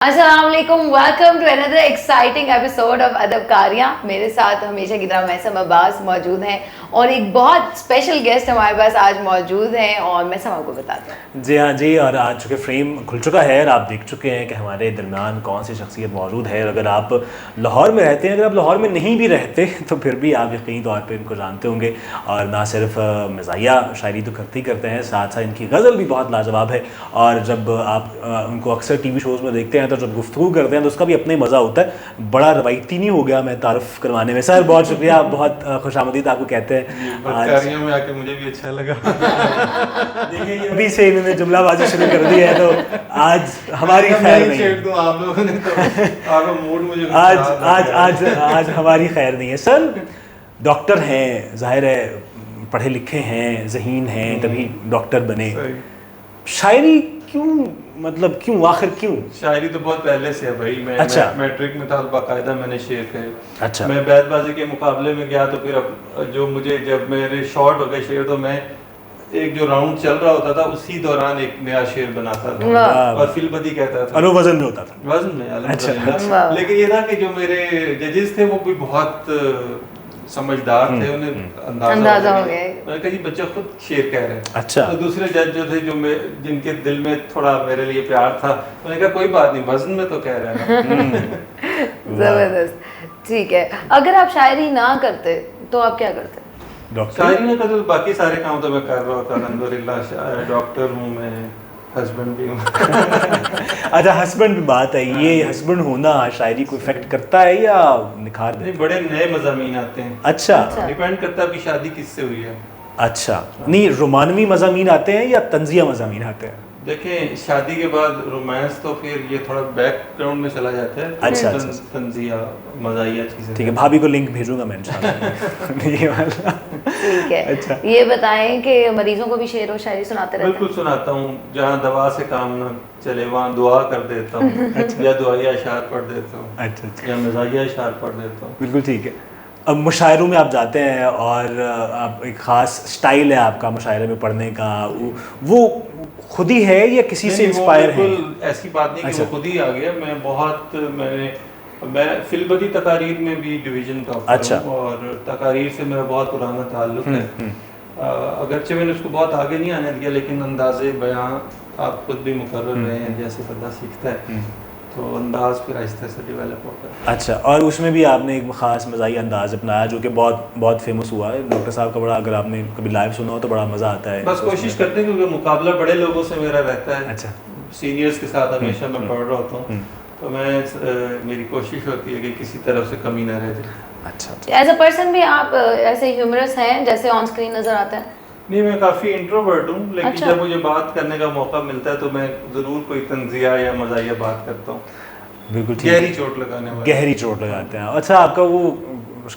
अस्सलाम वालेकुम, welcome to another exciting episode of Adabkariyan. मेरे साथ हमेशा की तरह मैसम अब्बास मौजूद हैं और एक बहुत स्पेशल गेस्ट हमारे पास आज मौजूद हैं और मैसम आपको बताते हैं। जी हाँ जी, और आज चूँकि फ्रेम खुल चुका है और आप देख चुके हैं कि हमारे दरमियान कौन सी शख्सियत मौजूद है। अगर आप लाहौर में रहते हैं, अगर आप लाहौर में नहीं भी रहते तो फिर भी आप यकीनी तौर पर इनको जानते होंगे। और ना सिर्फ मज़ाहिया शायरी तो करते ही करते हैं, साथ साथ इनकी गज़ल भी बहुत लाजवाब है। और जब आप उनको अक्सर TV शोज़ में देखते हैं तो जब गुफ्तगू करते हैं तो उसका भी अपना ही मज़ा होता है। बड़ा रवायती नहीं हो गया मैं तारुफ करवाने में। सर बहुत शुक्रिया, बहुत खुशामदीद आपको कहते हैं। आज में आके मुझे भी अच्छा लगा। देखिए अभी से इन्होंने जुमलाबाजी शुरू कर दी है तो आज हमारी खैर नहीं है। आप लोगों ने तो आपका मूड मुझे आज हमारी खैर नहीं है। सर डॉक्टर हैं, जाहिर है पढ़े लिखे हैं, ज़हीन हैं, तभी डॉक्टर बने। शायरी क्यों, मतलब क्यों, आखिर क्यों? शायरी तो बहुत पहले से है भाई। मैं अच्छा। मैट्रिक में था, बाकायदा मैंने शेर कहे। अच्छा। मैं बैतबाजी के मुकाबले में गया तो फिर अब जो मुझे जब मेरे शॉर्ट हो गए शेर तो मैं एक जो राउंड चल रहा होता था उसी दौरान एक नया शेर बनाता था और फिलबदी कहता था। और वो वजन में होता था? वजन में अल्हम्दुलिल्लाह। अच्छा। लेकिन ये था कि जो मेरे जजेस थे वो भी बहुत समझदार थे, उन्हें अंदाजा हो गया। मैंने कहा जी बच्चा खुद शेर कह रहे हैं। अच्छा। तो दूसरे जज जो थे जिनके दिल में थोड़ा मेरे लिए प्यार था, उन्होंने कहा कोई बात नहीं, वजन में तो कह रहे हैं। जबरदस्त। ठीक है, अगर आप शायरी ना करते तो आप क्या करते? शायरी ना करते तो बाकी सारे काम तो मैं कर रहा होता। अल्हम्दुलिल्लाह डॉक्टर हूँ मैं, हस्बैंड भी हूँ। अच्छा, हस्बैंड भी बात है। ये हस्बैंड होना शायरी को इफेक्ट करता है या निखार देता है? बड़े नए मज़ामीन आते हैं। अच्छा। डिपेंड करता है आपकी शादी किससे हुई है। अच्छा, नहीं रोमानवी मज़ामीन आते हैं या तंजिया मज़ामीन आते हैं? देखें शादी के बाद रोमांस तो फिर ये थोड़ा बैकग्राउंड में चला जाता है। अच्छा। तंजिया मज़ाहिया चीज़ें। ठीक है, भाभी को लिंक भेजूंगा मैं इंशाल्लाह। ये वाला। ठीक है। अच्छा। ये बताएं कि मरीजों को भी शेर और शायरी सुनाते रहते हैं? बिल्कुल सुनाता हूँ। जहाँ दवा से काम न चले वहाँ दुआ कर देता हूँ। या दुआया अशार पढ़ देता हूँ। अच्छा। या मज़ाहिया अशार पढ़ देता हूँ। बिल्कुल ठीक है। अब मुशायरों में आप जाते हैं और आप एक ख़ास स्टाइल है आपका मुशायरे में पढ़ने का, वो खुद ही है या किसी से इंस्पायर है? बिल्कुल ऐसी बात नहीं कि वो खुद ही आ गया। मैं फिलबदी तकारीर में भी डिवीज़न का अच्छा। और तकारीर से मेरा बहुत पुराना ताल्लुक है। अगरचे मैंने उसको बहुत आगे नहीं आने दिया, लेकिन अंदाज़े बयां आप खुद भी मुकर्रर रहे हैं। जैसे बंदा सीखता है तो अंदाज फिर आहिस्ते से डेवलप होता है। अच्छा, और उसमें भी आपने एक ख़ास मज़ाही अंदाज़ अपनाया जो कि बहुत बहुत फेमस हुआ है। डॉक्टर साहब का बड़ा, अगर आपने कभी लाइव सुना हो तो बड़ा मज़ा आता है। बस कोशिश करते हैं क्योंकि मुकाबला बड़े लोगों से मेरा रहता है। अच्छा। सीनियर्स के साथ हमेशा मैं पढ़ रहा होता हूँ तो मेरी कोशिश होती है कि किसी तरफ से कमी ना रह जाए। अच्छा। एज अ पर्सन भी आप ऐसे ह्यूमरस हैं जैसे ऑन स्क्रीन नजर आता है? नहीं, मैं काफ़ी इंट्रोवर्ट हूँ, लेकिन अच्छा। जब मुझे बात करने का मौका मिलता है तो मैं ज़रूर कोई तंजिया या मज़ाहिया बात करता हूँ। बिल्कुल ठीक। गहरी चोट लगाने वाला। गहरी चोट लगाते हैं। अच्छा, आपका वो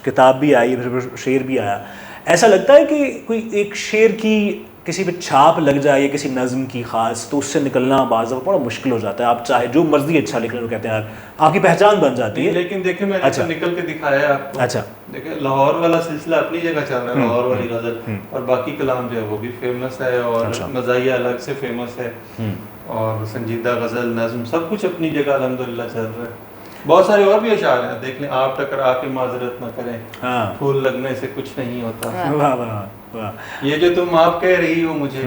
किताब भी आई, फिर शेर भी आया। ऐसा लगता है कि कोई एक शेर की किसी पे छाप लग जाए या किसी नज़्म की ख़ास, तो उससे निकलना बाज़ बड़ा मुश्किल हो जाता है। आप चाहे जो मर्जी अच्छा लिख लें, कहते हैं यार आपकी पहचान बन जाती है। लेकिन देखिए मैंने अच्छा। तो निकल के दिखाया है आपको। अच्छा। देखिए लाहौर वाला सिलसिला अपनी जगह चल रहा है, लाहौर वाली गज़ल, और बाकी कलाम जो है वो भी फेमस है और अच्छा। मज़ाहिया अलग से फेमस है और संजीदा गज़ल नज़्म सब कुछ अपनी जगह अल्हम्दुलिल्लाह चल रहा है। बहुत सारे और भी अशार हैं, देख लें। आप टकरा के माजरत न करें, हाँ। फूल लगने से कुछ नहीं होता। वाह वाह वाह। ये जो तुम आप कह रही हो मुझे,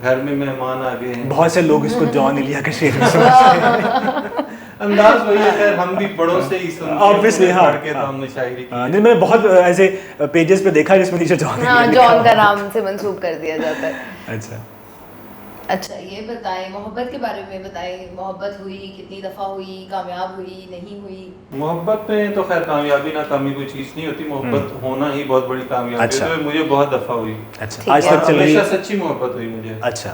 घर में मेहमान आ गए हैं। बहुत से लोग इसको जॉन इलिया का शेर समझते हैं। अंदाज वही है, खैर हम भी बड़ों से ही सुनते हैं। Obviously, हाँ, पढ़ के तो हमने शायरी की। नहीं, मैंने बहुत ऐसे पेजेस पे देखा जिसमें नीचे जॉन हाँ, जॉन का नाम से मंसूब कर दिया जाता है। अच्छा। अच्छा, ये बताएं मोहब्बत के बारे में बताएं। मोहब्बत हुई, कितनी दफ़ा हुई, कामयाब हुई, नहीं हुई? मोहब्बत में तो खैर कामयाबी नाकामी कोई चीज़ नहीं होती। मोहब्बत होना ही बहुत बड़ी कामयाबी है। अच्छा। तो मुझे बहुत दफ़ा हुई। अच्छा, आज तक चल रही हमेशा है? सच्ची मोहब्बत हुई मुझे। अच्छा।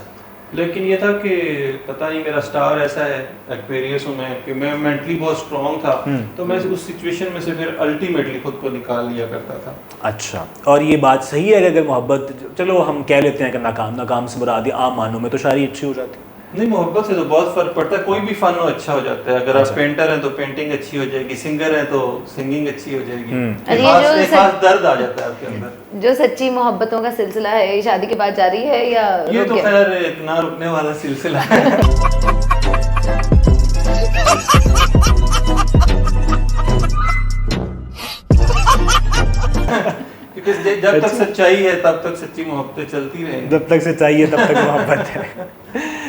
लेकिन ये था कि पता नहीं मेरा स्टार ऐसा है, एक्वेरियस हूँ मैं, कि मैं मेंटली बहुत स्ट्रॉन्ग था तो मैं उस सिचुएशन में से फिर अल्टीमेटली खुद को निकाल लिया करता था। अच्छा, और ये बात सही है कि अगर मोहब्बत, चलो हम कह लेते हैं कि नाकाम से मुराद आम मानों में तो शायरी अच्छी हो जाती है? नहीं, मोहब्बत से तो बहुत फर्क पड़ता है। कोई भी फन हो अच्छा हो जाता है। अगर आप पेंटर हैं तो पेंटिंग अच्छी हो जाएगी, सिंगर हैं तो सिंगिंग अच्छी हो जाएगी। एक खास दर्द आ जाता है आपके अंदर। जो सच्ची मोहब्बतों का सिलसिला है ये शादी के बाद जारी है या ये तो खैर ना रुकने वाला सिलसिला है। क्योंकि जब तक सच्चाई है तब तक सच्ची मोहब्बतें चलती रहेंगी। जब तक सच्चाई है तब तक मोहब्बत है।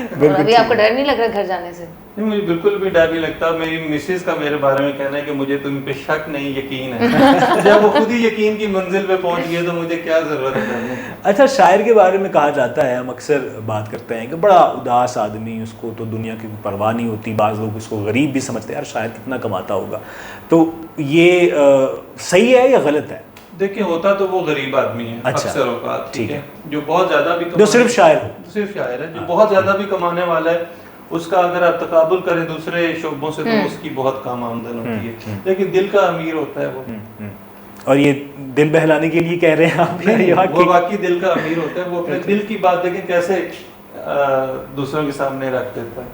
और अभी आपको डर नहीं लग रहा घर जाने से? नहीं, मुझे बिल्कुल भी डर नहीं लगता। मेरी मिसेज का मेरे बारे में कहना है कि मुझे तुम पे शक नहीं यकीन है। जब वो खुद ही यकीन की मंजिल पे पहुंच गए तो मुझे क्या जरूरत है डरने की। अच्छा, शायर के बारे में कहा जाता है, हम अक्सर बात करते हैं कि बड़ा उदास आदमी, उसको तो दुनिया की परवाह नहीं होती, बाज़ लोग उसको गरीब भी समझते हैं, यार शायर कितना कमाता होगा। तो ये सही है या गलत है? देखिए, होता तो वो गरीब आदमी है अच्छा, अक्सर औकात, ठीक है, जो बहुत ज्यादा भी जो सिर्फ शायर हो, सिर्फ शायर है, जो बहुत ज्यादा भी कमाने वाला है, उसका अगर आप तकाबुल करें दूसरे शोबों से तो उसकी बहुत कम आमदन होती है, लेकिन दिल का अमीर होता है वो। और ये दिल बहलाने के लिए कह रहे हैं आप? नहीं, वो वाकई दिल का अमीर होता है। वो अपने दिल की बात देखें कैसे दूसरों के सामने रख देता है।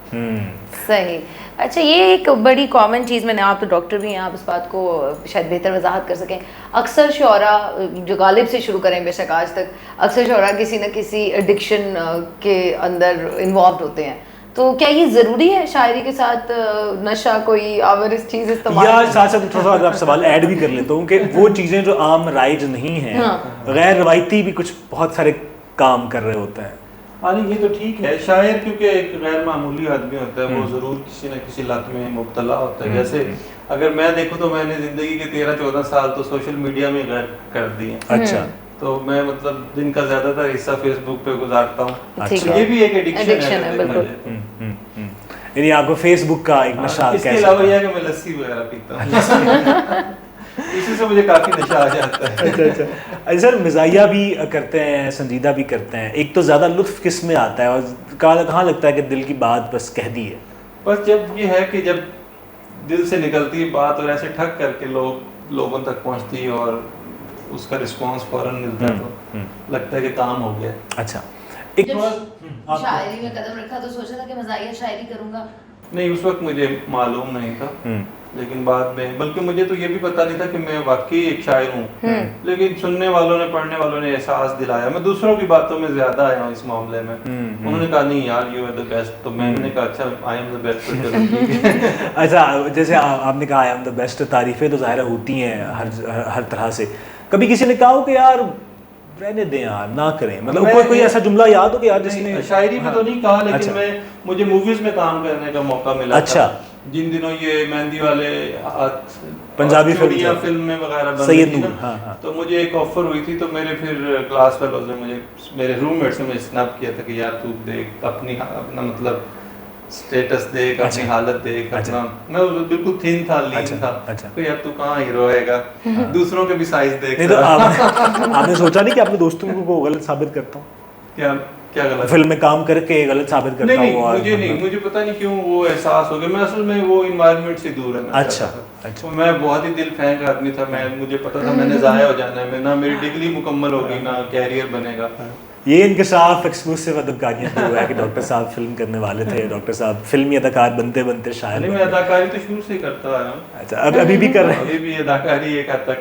सही। अच्छा, ये एक बड़ी कॉमन चीज़, मैंने, आप तो डॉक्टर भी हैं, आप इस बात को शायद बेहतर वजाहत कर सकें। अक्सर शोरा, जो गालिब से शुरू करें बेशक आज तक, अक्सर शोरा किसी न किसी एडिक्शन के अंदर इन्वॉल्व होते हैं। तो क्या ये ज़रूरी है शायरी के साथ नशा, कोई आवारिस चीज़ इस्तेमाल? या साथ साथ थोड़ा सा अगर आप सवाल ऐड भी कर लेता हूँ कि वो चीज़ें जो आम राइज नहीं हैं, गैर रवायती भी कुछ बहुत सारे काम कर रहे होते हैं। हाँ, ये तो ठीक है। शायर क्योंकि एक गैर मामूली आदमी होता है, वो जरूर किसी न किसी लत में मुब्तला होता है। जैसे अगर मैं देखूँ तो मैंने जिंदगी के 13-14 साल तो सोशल मीडिया में कर दिए। अच्छा। तो मैं मतलब दिन का ज्यादातर हिस्सा फेसबुक पे गुजारता हूँ। अच्छा। ये भी एक एडिक्शन है बिल्कुल। यानी आपको फेसबुक का एक नशा? इसके अलावा यह है कि मैं लस्सी वगैरह पीता हूँ। इसी से मुझे काफी नशा आ जाता है। अच्छा सर, मिजाहिया भी करते हैं, संजीदा भी करते हैं। एक तो ज्यादा लुत्फ किस में आता है और कहाँ लगता है कि दिल की बात बस कह दी है? बस जब ये है कि जब दिल से निकलती है बात और ऐसे ठग करके लोगों तक पहुंचती है और उसका रिस्पांस फौरन मिलता है तो लगता है कि काम हो गया। अच्छा, एक शायरी में कदम रखा तो सोचा था कि मज़ाहिया शायरी करूंगा? नहीं, उस वक्त मुझे मालूम नहीं था, लेकिन बाद में, बल्कि मुझे तो ये भी पता नहीं था कि मैं वाकई एक शायर हूँ। लेकिन सुनने वालों ने, पढ़ने वालों ने एहसास दिलाया। मैं दूसरों की बातों में ज्यादा आया हूँ इस मामले में। उन्होंने कहा नहीं यार, यू आर द बेस्ट। तो मैंने कहा अच्छा, आई एम द बेस्ट। अच्छा, जैसे आपने कहा आई एम द बेस्ट, तारीफें तो ज़ाहिर होती हैं हर तरह से। कभी किसी ने कहा हो कि यार रहने दें यार, ना करें, मतलब कोई ऐसा जुमला याद हो कि यार जिसने? शायरी में तो नहीं कहा, लेकिन मुझे मूवीज में काम करने का मौका मिला। अच्छा। जिन दिनों ये मेहंदी वाले पंजाबी फिल्म में वगैरह सैयद नूर, हाँ। तो मुझे एक ऑफर हुई थी, तो मेरे फिर क्लास फेलोज ने मुझे, मेरे रूममेट्स ने मुझे स्नैप किया था कि यार तू देख, अपना मतलब स्टेटस देख, अपनी हालत देख, अपना। मैं बिल्कुल थिन था, लीन था। तो यार तू कहाँ हीरो आएगा, दूसरों के भी साइज देख। नहीं तो आपने सोचा नहीं कि अपने दोस्तों को गलत साबित करता हूँ? क्या गलत? फिल्म में काम करके गलत साबित करता हूँ? मुझे पता नहीं क्यों वो एहसास हो गया। मैं असल में वो एनवायरनमेंट से दूर रहना अच्छा। तो मैं बहुत ही दिल फेंक आदमी था। मुझे पता था मैंने जाया हो जाना है, ना मेरी डिग्री मुकम्मल होगी, ना कैरियर बनेगा। ये इंकशाफ एक्सक्लूसिव अदबकारियां पे हुआ है कि डॉक्टर साहब फिल्म करने वाले थे, डॉक्टर साहब फिल्मी अदाकार बनते बनते शायद। मैं अदाकारी तो शुरू से करता आया हूँ। अच्छा, अभी भी कर रहे हैं? अभी भी अदाकारी एक हद तक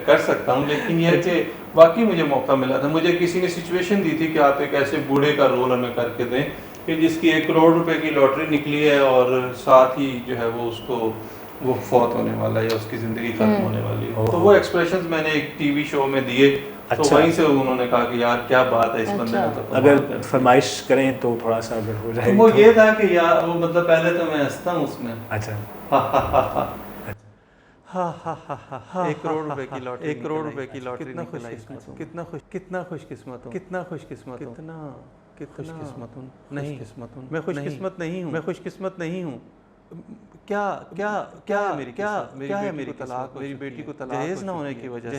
कर सकता हूँ, लेकिन यह कि वाकई मुझे मौका मिला था। मुझे किसी ने सिचुएशन दी थी कि आप एक ऐसे बूढ़े का रोल हमें करके दें कि जिसकी 1 करोड़ रुपए की लॉटरी निकली है और साथ ही जो है वो फौत होने वाला है या उसकी जिंदगी खत्म होने वाली है। तो वो एक्सप्रेशंस मैंने एक टीवी शो में दिए। तो वहीं से उन्होंने कहा कि यार क्या बात है इस बंदे में। तो अगर फरमाइश करें तो थोड़ा सा अगर हो जाए। तो वो ये था कि यार वो मतलब पहले तो मैं हंसता हूँ उसमें। अच्छा। 1 करोड़ रुपए की लॉटरी, 1 करोड़ रुपए की लॉटरी, कितना खुशकिस्मत हूँ, कितना खुशकिस्मत हूँ, कितना खुशकिस्मत हूँ, खुशकिस्मत हूँ। नहीं, मैं खुशकिस्मत नहीं हूँ, मैं खुशकिस्मत नहीं हूँ। क्या है मेरी तलाक, मेरी बेटी को तलाक, जहेज ना होने की वजह,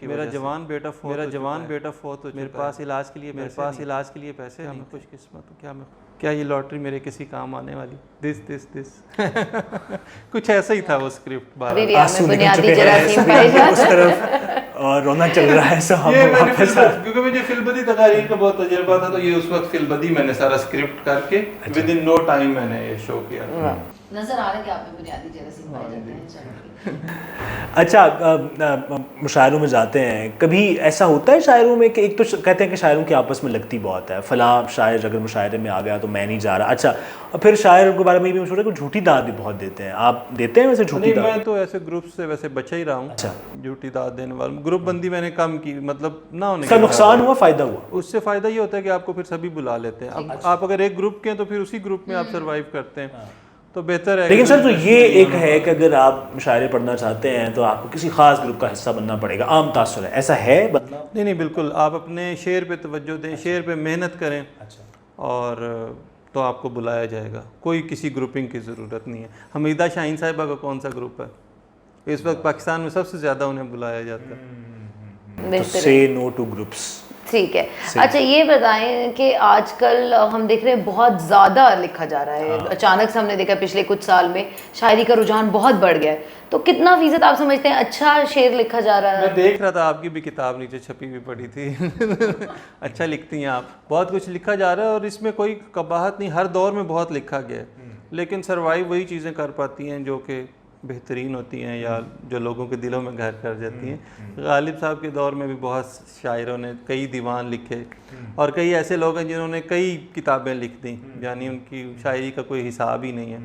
मेरा जवान बेटा फौत हो, मेरे पास इलाज के लिए पैसे नहीं। खुशकिस्मत हूँ। क्या ये लॉटरी मेरे किसी काम आने वाली? दिस कुछ ऐसा ही था वो स्क्रिप्ट। उस तरफ और रोना चल रहा है सब। क्योंकि मुझे फिल्मबदी तकारीर का बहुत तजुर्बा था, तो ये उस वक्त फिल्मबदी मैंने सारा स्क्रिप्ट करके विद इन नो टाइम मैंने ये शो किया। नजर आ रहा है कि आप में बुनियादी जरासीम पाए जाते हैं शायरी के। अच्छा, मुशायरों में जाते हैं, कभी ऐसा होता है शायरों में कि एक तो कहते हैं कि शायरों की आपस में लगती बहुत है, फलां शायर अगर मुशायरे में आ गया तो मैं नहीं जा रहा। अच्छा, और फिर शायर के बारे में भी मशहूर है कि झूठी दाद भी बहुत देते हैं, आप देते हैं वैसे झूठी नहीं, दाद? मैं तो ऐसे ग्रुप से वैसे बचा ही रहा हूँ। अच्छा, झूठी दाद देने वाले ग्रुप बंदी मैंने कम की, मतलब ना होने इसका के नुकसान हुआ, फ़ायदा हुआ? उससे फ़ायदा ये होता है कि आपको फिर सभी बुला लेते हैं। अब आप अगर एक ग्रुप के हैं तो फिर उसी ग्रुप में आप सर्वाइव करते हैं, तो बेहतर है। लेकिन सर तो ये एक है कि अगर आप मुशायरे पढ़ना चाहते हैं तो आपको किसी खास ग्रुप का हिस्सा बनना पड़ेगा, आम तासुर है, ऐसा है बदलाव? नहीं, बिल्कुल, आप अपने शेर पे तवज्जो दें, शेर पे मेहनत करें, अच्छा, और तो आपको बुलाया जाएगा। कोई किसी ग्रुपिंग की ज़रूरत नहीं है। हमीदा शाहीन साहिबा का कौन सा ग्रुप है इस वक्त पाकिस्तान में? सबसे ज़्यादा उन्हें बुलाया जाता है। तो से नो टू ग्रुप्स। ठीक है। अच्छा, ये बताएं कि आजकल हम देख रहे हैं बहुत ज़्यादा लिखा जा रहा है। अचानक से हमने देखा पिछले कुछ साल में शायरी का रुझान बहुत बढ़ गया है, तो कितना फीसद आप समझते हैं अच्छा शेर लिखा जा रहा है? मैं देख रहा था आपकी भी किताब नीचे छपी हुई पड़ी थी अच्छा लिखती हैं आप, बहुत कुछ लिखा जा रहा है और इसमें कोई कबाहत नहीं, हर दौर में बहुत लिखा गया है, लेकिन सरवाइव वही चीज़ें कर पाती हैं जो कि बेहतरीन होती हैं या जो लोगों के दिलों में घर कर जाती हैं। गालिब साहब के दौर में भी बहुत शायरों ने कई दीवान लिखे, और कई ऐसे लोग हैं जिन्होंने कई किताबें लिख दी, यानी उनकी शायरी का कोई हिसाब ही नहीं है।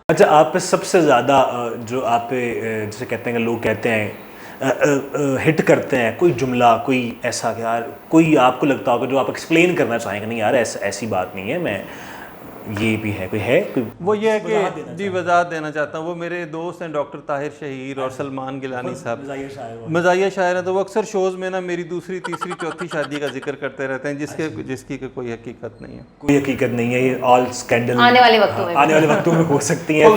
अच्छा, आप पे सबसे ज़्यादा जो आप पे जैसे कहते हैं कि लोग कहते हैं हिट करते हैं, कोई जुमला, कोई ऐसा कि यार कोई आपको लगता होगा जो आप एक्सप्लेन करना चाहेंगे, नहीं यार ऐसी बात नहीं है, मैं ये भी है, कोई है कोई? वो ये है कि जी वजाहत देना चाहता हूँ, वो मेरे दोस्त हैं डॉक्टर ताहिर शहीर और सलमान गिलानी साहब, मज़ाहिया शायर हैं, तो वो अक्सर शोज़ में ना मेरी दूसरी तीसरी चौथी शादी का जिक्र करते रहते हैं, जिसकी कोई हकीकत नहीं है। कोई हकीकत नहीं है, ये ऑल स्कैंडल आने वाले वक्तों में हो सकती हैं,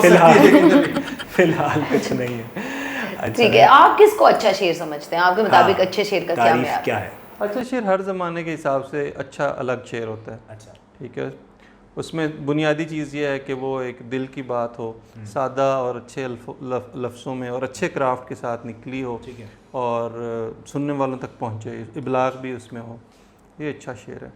फिलहाल कुछ नहीं है। ठीक है, आप किसको अच्छा शेर समझते हैं? आपके मुताबिक अच्छे शेर का क्या तारीफ मेयार? क्या है? अच्छा शेर हर ज़माने के हिसाब से अच्छा अलग शेर होता है। अच्छा, ठीक है, उसमें बुनियादी चीज़ ये है कि वो एक दिल की बात हो, सादा और अच्छे लफ्ज़ों में और अच्छे क्राफ्ट के साथ निकली हो, ठीक है, और सुनने वालों तक पहुँचे, इबलाग भी उसमें हो, ये अच्छा शेर है।